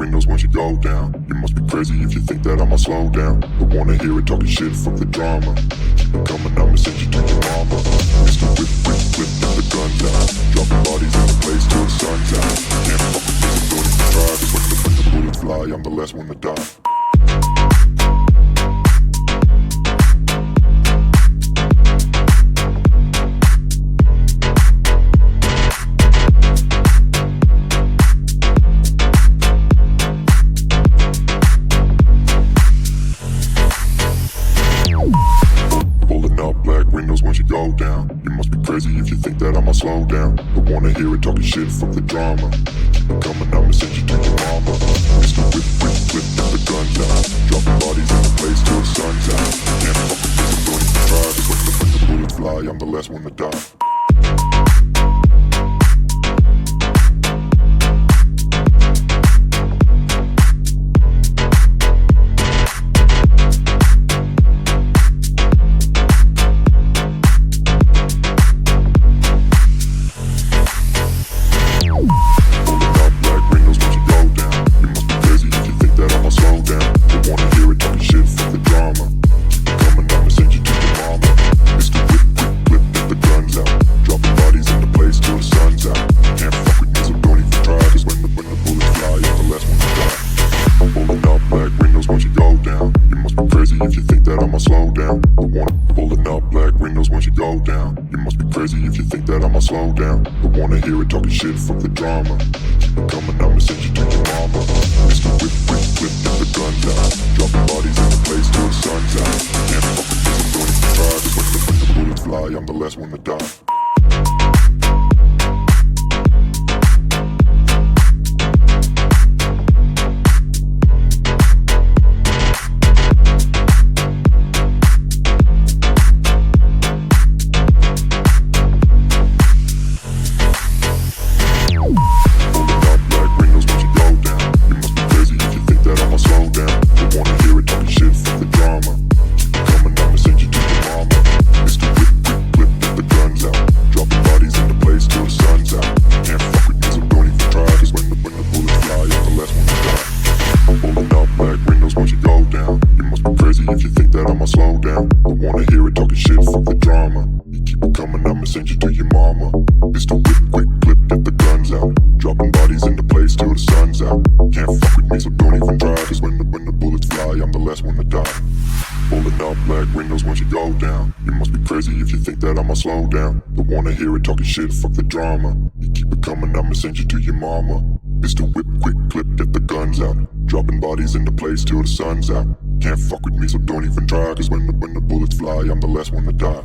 windows once you go down. You must be crazy if you think that I'ma slow down. Don't wanna hear it talking shit, fuck the drama. Keep it coming, I'ma send you to your mama. Mr. Whip, whip, whip, get the guns out. Dropping bodies in the place till the sun's out. Can't fuck with me, so don't even try. Cause when the bullets fly, I'm the last one to die. Windows once you go down. You must be crazy if you think that I'ma slow down. Don't wanna hear it talking shit, fuck the drama. Keep it coming, I'ma send you to your mama. Mr. Whip, whip, whip, get the guns out. Dropping bodies in the place till the sun's out. Can't fuck with this, I'm going to try. Cause when the bullets fly, I'm the last one to die. If you think that I'ma slow down, I wanna pulling up black windows once you go down. You must be crazy if you think that I'ma slow down. I wanna hear it talking shit, fuck the drama. Keep it coming, I'ma send you to your mama. Mr. Whip, whip, whip, get the guns out. Dropping bodies in the place till the sun's out. Can't fuck with this, I'm going to try. Cause when the bullets fly, I'm the last one to die. If you think that I'ma slow down, I wanna hear it talking shit, fuck the drama. You keep it coming, I'ma send you to your mama. Mr. Whip, quick clip, get the guns out. Dropping bodies in the place till the sun's out. Can't fuck with me, so don't even try. Cause when the bullets fly, I'm the last one to die. Pulling up black windows once you go down. You must be crazy if you think that I'ma slow down. Don't wanna hear it talking shit, fuck the drama. You keep it coming, I'ma send you to your mama. Mr. Whip, quick clip, get the guns out. Dropping bodies in the place till the sun's out. Can't fuck with me, so don't even try. Cause when the bullets fly, I'm the last one to die.